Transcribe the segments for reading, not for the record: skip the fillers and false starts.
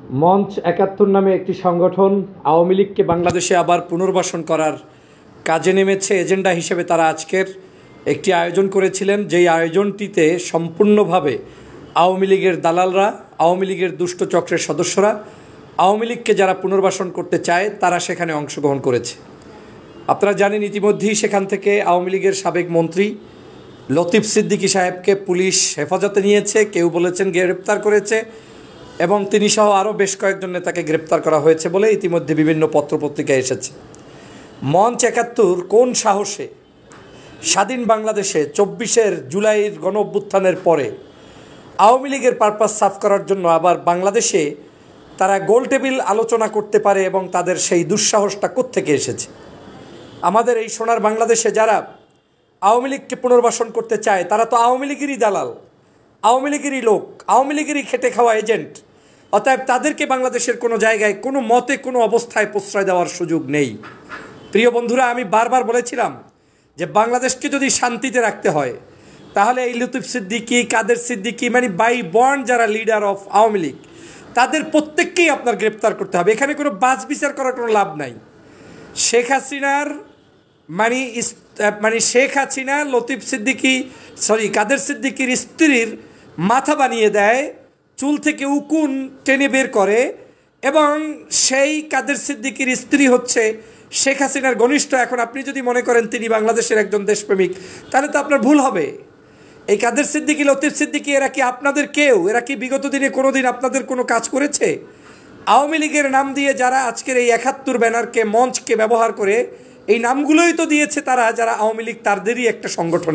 মঞ্চ ৭১ নামে একটি সংগঠন আওয়ামী লীগকে বাংলাদেশে আবার পুনর্বাসন করার কাজে নেমেছে। এজেন্ডা হিসেবে তারা আজকের একটি আয়োজন করেছিলেন, যেই আয়োজনটিতে সম্পূর্ণভাবে আওয়ামী লীগের দালালরা, আওয়ামী লীগের দুষ্ট চক্রের সদস্যরা, আওয়ামী লীগকে যারা পুনর্বাসন করতে চায় তারা সেখানে অংশগ্রহণ করেছে। আপনারা জানেন ইতিমধ্যেই সেখান থেকে আওয়ামী লীগের সাবেক মন্ত্রী লতিফ সিদ্দিকী সাহেবকে পুলিশ হেফাজতে নিয়েছে, কেউ বলেছেন গ্রেপ্তার করেছে, এবং তিনি সহ আরও বেশ কয়েকজন নেতাকে গ্রেপ্তার করা হয়েছে বলে ইতিমধ্যে বিভিন্ন পত্রপত্রিকায় এসেছে। মঞ্চ ৭১ কোন সাহসে স্বাধীন বাংলাদেশে ২৪ জুলাইয়ের গণ অভ্যুত্থানের পরে আওয়ামী লীগের পারপাস সাফ করার জন্য আবার বাংলাদেশে তারা গোল টেবিল আলোচনা করতে পারে, এবং তাদের সেই দুঃসাহসটা কোত্থেকে এসেছে? আমাদের এই সোনার বাংলাদেশে যারা আওয়ামী লীগকে পুনর্বাসন করতে চায় তারা তো আওয়ামী লীগেরই দালাল, আওয়ামী লীগেরই লোক, আওয়ামী লীগেরই খেটে খাওয়া এজেন্ট। অতএব তাদেরকে বাংলাদেশের কোনো জায়গায় কোনো মতে কোনো অবস্থায় প্রশ্রয় দেওয়ার সুযোগ নেই। প্রিয় বন্ধুরা, আমি বারবার বলেছিলাম যে বাংলাদেশকে যদি শান্তিতে রাখতে হয় তাহলে এই লতিফ সিদ্দিকী, কাদের সিদ্দিকী, মানে বাই বর্ন যারা লিডার অফ আওয়ামী লীগ, তাদের প্রত্যেককেই আপনার গ্রেপ্তার করতে হবে। এখানে কোনো বাছ বিচার করার কোনো লাভ নাই। শেখ হাসিনার শেখ হাসিনা লতিফ সিদ্দিকী কাদের সিদ্দিকীর স্ত্রীর মাথা বানিয়ে দেয়, চুল থেকে উকুন টেনে বের করে, এবং সেই কাদের সিদ্দিকীর স্ত্রী হচ্ছে শেখ হাসিনার ঘনিষ্ঠ। এখন আপনি যদি মনে করেন তিনি বাংলাদেশের একজন দেশপ্রেমিক, তাহলে তো আপনার ভুল হবে। এই কাদের সিদ্দিকী, লতিফ সিদ্দিকী, এরা কি আপনাদের কেউ? এরা কি বিগত দিনে কোনো দিন আপনাদের কোনো কাজ করেছে? আওয়ামী লীগের নাম দিয়ে যারা আজকের এই ৭১ ব্যানারকে, মঞ্চকে ব্যবহার করে, এই নামগুলোই তো দিয়েছে তারা, যারা আওয়ামী লীগ তাদেরই একটা সংগঠন।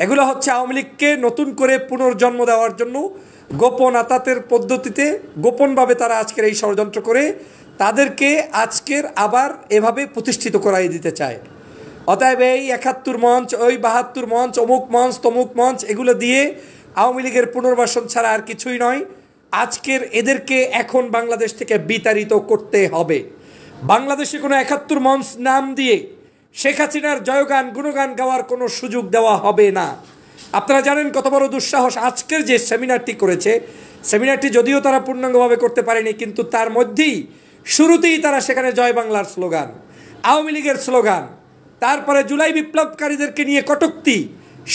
এগুলো হচ্ছে আওয়ামী লীগকে নতুন করে পুনর্জন্ম দেওয়ার জন্য গোপন আতাতের পদ্ধতিতে গোপনভাবে তারা আজকের এই ষড়যন্ত্র করে তাদেরকে আজকের আবার এভাবে প্রতিষ্ঠিত করাই দিতে চায়। অতএব এই ৭১ মঞ্চ, ওই ৭২ মঞ্চ, অমুক মঞ্চ, তমুক মঞ্চ, এগুলো দিয়ে আওয়ামী লীগের পুনর্বাসন ছাড়া আর কিছুই নয়। আজকের এদেরকে এখন বাংলাদেশ থেকে বিতাড়িত করতে হবে। বাংলাদেশে কোনো ৭১ মঞ্চ নাম দিয়ে শেখ হাসিনার জয়গান, গুণগান গাওয়ার কোনো সুযোগ দেওয়া হবে না। আপনারা জানেন কত বড় দুঃসাহস। আজকের যে সেমিনারটি করেছে, সেমিনারটি যদিও তারা পূর্ণাঙ্গভাবে করতে পারেনি, কিন্তু তার মধ্যেই শুরুতেই তারা সেখানে জয় বাংলার স্লোগান, আওয়ামী লীগের স্লোগান, তারপরে জুলাই বিপ্লবকারীদেরকে নিয়ে কটূক্তি,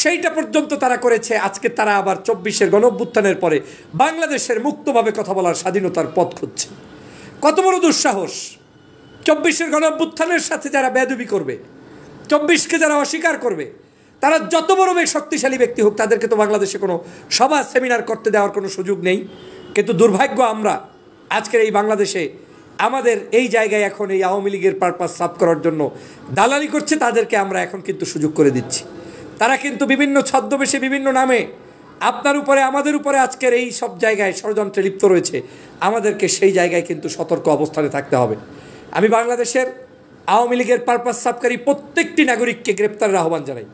সেইটা পর্যন্ত তারা করেছে। আজকে তারা আবার ২৪ গণ অভ্যুত্থানের পরে বাংলাদেশের মুক্তভাবে কথা বলার স্বাধীনতার পথ খুঁজছে। কত বড় দুঃসাহস! ২৪ গণ অভ্যুত্থানের সাথে যারা বেয়াদবি করবে, ২৪কে যারা অস্বীকার করবে, তারা যত বড় শক্তিশালী ব্যক্তি হোক, তাদেরকে তো বাংলাদেশে কোনো সভা সেমিনার করতে দেওয়ার কোনো সুযোগ নেই। কিন্তু দুর্ভাগ্য, আমরা আজকের এই বাংলাদেশে আমাদের এই জায়গায় এখন এই আওয়ামী লীগের পারপাস সাফ করার জন্য দালালি করছে, তাদেরকে আমরা এখন কিন্তু সুযোগ করে দিচ্ছি। তারা কিন্তু বিভিন্ন ছদ্মবেশে, বিভিন্ন নামে আপনার উপরে, আমাদের উপরে আজকের এই সব জায়গায় ষড়যন্ত্রে লিপ্ত রয়েছে। আমাদেরকে সেই জায়গায় কিন্তু সতর্ক অবস্থানে থাকতে হবে। আমি বাংলাদেশের আওয়ামী লীগের পারপাস সাফকারী প্রত্যেকটি নাগরিককে গ্রেপ্তারের আহ্বান জানাই।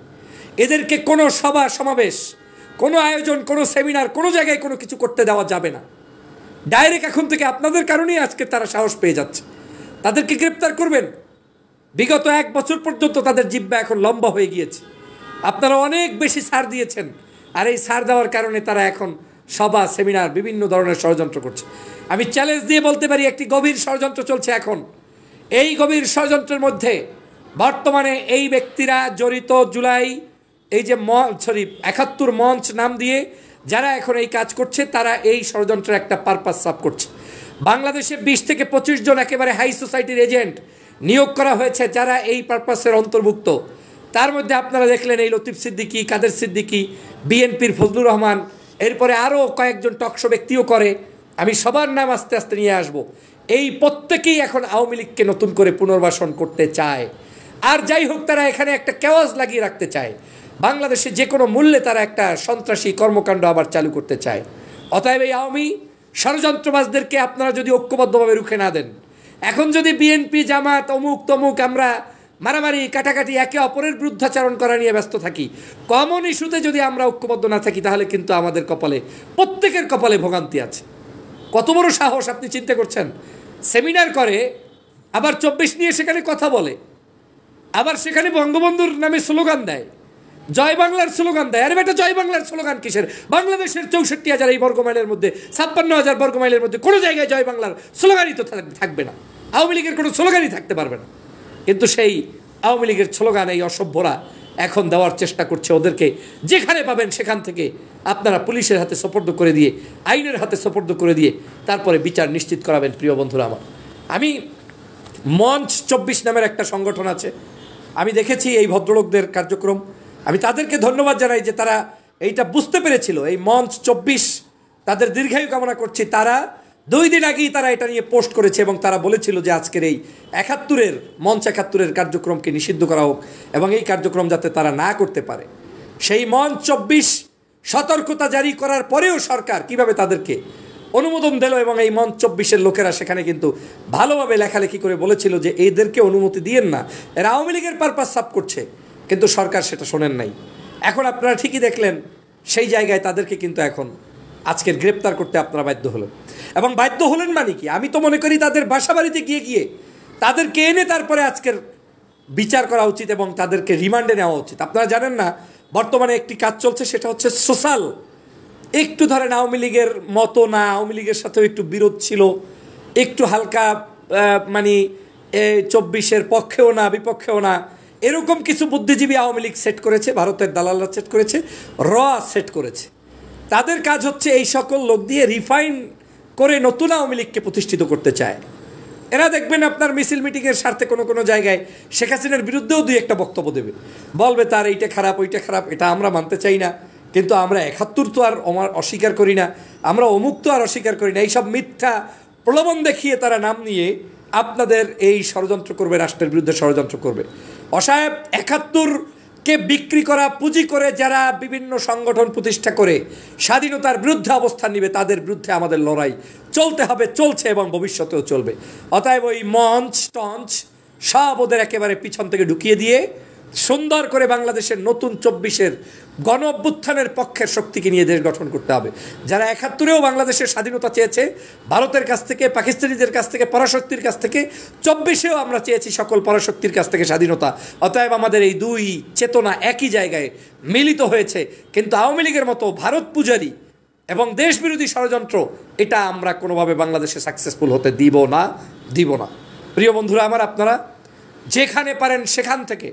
এদেরকে কোনো সভা সমাবেশ, কোনো আয়োজন, কোনো সেমিনার, কোনো জায়গায় কোনো কিছু করতে দেওয়া যাবে না। ডাইরেক্ট এখন থেকে আপনাদের কারণেই আজকে তারা সাহস পেয়ে যাচ্ছে। তাদেরকে গ্রেপ্তার করবেন। বিগত ১ বছর পর্যন্ত তাদের জিহ্বা এখন লম্বা হয়ে গিয়েছে। আপনারা অনেক বেশি ছাড় দিয়েছেন, আর এই ছাড় দেওয়ার কারণে তারা এখন সভা সেমিনার বিভিন্ন ধরনের ষড়যন্ত্র করছে। আমি চ্যালেঞ্জ দিয়ে বলতে পারি, একটি গভীর ষড়যন্ত্র চলছে এখন। এই গভীর ষড়যন্ত্রের মধ্যে বর্তমানে এই ব্যক্তিরা জড়িত। জুলাই এই যে ৭১ মঞ্চ নাম দিয়ে যারা এখন এই কাজ করছে, তারা এই ষড়যন্ত্রের একটা পারপাস সাফ করছে। বাংলাদেশে ২০ থেকে ২৫ জন একেবারে হাই সোসাইটির এজেন্ট নিয়োগ করা হয়েছে, যারা এই পারপাসের অন্তর্ভুক্ত। তার মধ্যে আপনারা দেখলেন এই লতিফ সিদ্দিকী, কাদের সিদ্দিকী, বিএনপির ফজলুর রহমান, এরপরে আরও কয়েকজন টকশো ব্যক্তিও করে। আমি সবার নাম আস্তে আস্তে নিয়ে আসব। এই প্রত্যেকেই এখন আওয়ামী লীগকে নতুন করে পুনর্বাসন করতে চায়। আর যাই হোক, তারা এখানে একটা কেওয়াজ লাগিয়ে রাখতে চায়। বাংলাদেশে যে কোনো মূল্যে তারা একটা সন্ত্রাসী কর্মকাণ্ড আবার চালু করতে চায়। অতএব এই আওয়ামী ষড়যন্ত্রবাজদেরকে আপনারা যদি ঐক্যবদ্ধভাবে রুখে না দেন, এখন যদি বিএনপি, জামাত, অমুক তমুক আমরা মারামারি, কাটাকাটি, একে অপরের বিরুদ্ধাচরণ করা নিয়ে ব্যস্ত থাকি, কমন ইস্যুতে যদি আমরা ঐক্যবদ্ধ না থাকি, তাহলে কিন্তু আমাদের কপালে, প্রত্যেকের কপালে ভোগান্তি আছে। কত বড় সাহস আপনি চিন্তা করছেন? সেমিনার করে, আবার ২৪ নিয়ে সেখানে কথা বলে, আবার সেখানে বঙ্গবন্ধুর নামে স্লোগান দেয়, জয় বাংলার স্লোগান দেয়। আরে বেটা, জয় বাংলার স্লোগান কিসের? বাংলাদেশের 64,000 এই বর্গমাইলের মধ্যে, 56,000 বর্গমাইলের মধ্যে কোনো জায়গায় জয় বাংলার স্লোগানই তো থাকবে না। আওয়ামী লীগের কোনো স্লোগানই থাকতে পারবে না। কিন্তু সেই আওয়ামী লীগের স্লোগান এই অসভ্যরা এখন দেওয়ার চেষ্টা করছে। ওদেরকে যেখানে পাবেন সেখান থেকে আপনারা পুলিশের হাতে সোপর্দ করে দিয়ে, আইনের হাতে সোপর্দ করে দিয়ে তারপরে বিচার নিশ্চিত করাবেন। প্রিয় বন্ধুরা আমার, আমি মঞ্চ 24 নামের একটা সংগঠন আছে, আমি দেখেছি এই ভদ্রলোকদের কার্যক্রম। আমি তাদেরকে ধন্যবাদ জানাই যে তারা এইটা বুঝতে পেরেছিল। এই মঞ্চ 24 তাদের দীর্ঘায়ু কামনা করছি। তারা 2 দিন আগেই তারা এটা নিয়ে পোস্ট করেছে এবং তারা বলেছিল যে আজকের এই 71-এর মঞ্চ 71-এর কার্যক্রমকে নিষিদ্ধ করা হোক এবং এই কার্যক্রম যাতে তারা না করতে পারে। সেই মঞ্চ 24 সতর্কতা জারি করার পরেও সরকার কিভাবে তাদেরকে অনুমোদন দিল এবং এই মঞ্চ 24-এর লোকেরা সেখানে কিন্তু ভালোভাবে লেখালেখি করে বলেছিল যে এদেরকে অনুমতি দিয়েন না, এরা আওয়ামী লীগের পারপাস সাফ করছে। কিন্তু সরকার সেটা শোনেন নাই। এখন আপনারা ঠিকই দেখলেন সেই জায়গায় তাদেরকে কিন্তু এখন আজকের গ্রেপ্তার করতে আপনারা বাধ্য হলেন। এবং বাধ্য হলেন মানে কি, আমি তো মনে করি তাদের বাসা বাড়িতে গিয়ে তাদেরকে এনে তারপরে আজকের বিচার করা উচিত এবং তাদেরকে রিমান্ডে নেওয়া উচিত। আপনারা জানেন না বর্তমানে একটি কাজ চলছে, সেটা হচ্ছে সোশ্যাল। একটু ধরেন আওয়ামী লীগের মতো না, আওয়ামী লীগের সাথেও একটু বিরোধ ছিল, একটু হালকা মানে 24-এর পক্ষেও না বিপক্ষেও না, এরকম কিছু বুদ্ধিজীবী আওয়ামী লীগ সেট করেছে, ভারতের দালালরা সেট করেছে, সেট করেছে। তাদের কাজ হচ্ছে এই সকল লোক দিয়ে রিফাইন করে নতুন আওয়ামী লীগকে প্রতিষ্ঠিত করতে চায়। এরা দেখবেন আপনার মিছিল মিটিংয়ের স্বার্থে কোনো জায়গায় শেখ হাসিনার বিরুদ্ধেও 2-1টা বক্তব্য দেবে, বলবে তার এইটা খারাপ ওইটা খারাপ, এটা আমরা মানতে চাই না, কিন্তু আমরা 71 তো আর অস্বীকার করি না, আমরা অমুক তো আর অস্বীকার করি না। এইসব মিথ্যা প্রলোভন দেখিয়ে তারা নাম নিয়ে আপনাদের এই ষড়যন্ত্র করবে, রাষ্ট্রের বিরুদ্ধে ষড়যন্ত্র করবে। অসাহেব 71-কে বিক্রি করা পুঁজি করে যারা বিভিন্ন সংগঠন প্রতিষ্ঠা করে স্বাধীনতার বিরুদ্ধে অবস্থান নিবে, তাদের বিরুদ্ধে আমাদের লড়াই চলতে হবে, চলছে এবং ভবিষ্যতেও চলবে। অতএব ওই মঞ্চ টঞ্চ সব ওদের একেবারে পিছন থেকে ঢুকিয়ে দিয়ে সুন্দর করে বাংলাদেশের নতুন 24-এর গণ অভ্যুত্থানের পক্ষের শক্তিকে নিয়ে দেশ গঠন করতে হবে। যারা 71-এও বাংলাদেশের স্বাধীনতা চেয়েছে ভারতের কাছ থেকে, পাকিস্তানিদের কাছ থেকে, পরাশক্তির কাছ থেকে, 24-এও আমরা চেয়েছি সকল পরাশক্তির কাছ থেকে স্বাধীনতা। অতএব আমাদের এই 2 চেতনা একই জায়গায় মিলিত হয়েছে। কিন্তু আওয়ামী লীগের মতো ভারত পূজারী এবং দেশবিরোধী ষড়যন্ত্র, এটা আমরা কোনোভাবে বাংলাদেশে সাকসেসফুল হতে দিব না। প্রিয় বন্ধুরা আমার, আপনারা যেখানে পারেন সেখান থেকে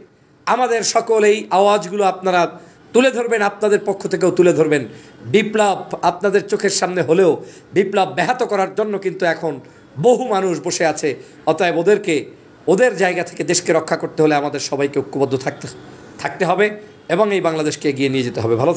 আমাদের সকল এই আওয়াজগুলো আপনারা তুলে ধরবেন, আপনাদের পক্ষ থেকেও তুলে ধরবেন। বিপ্লব আপনাদের চোখের সামনে হলেও বিপ্লব ব্যাহত করার জন্য কিন্তু এখন বহু মানুষ বসে আছে। অতএব ওদের জায়গা থেকে দেশকে রক্ষা করতে হলে আমাদের সবাইকে ঐক্যবদ্ধ থাকতে হবে এবং এই বাংলাদেশকে এগিয়ে নিয়ে যেতে হবে। ভালো।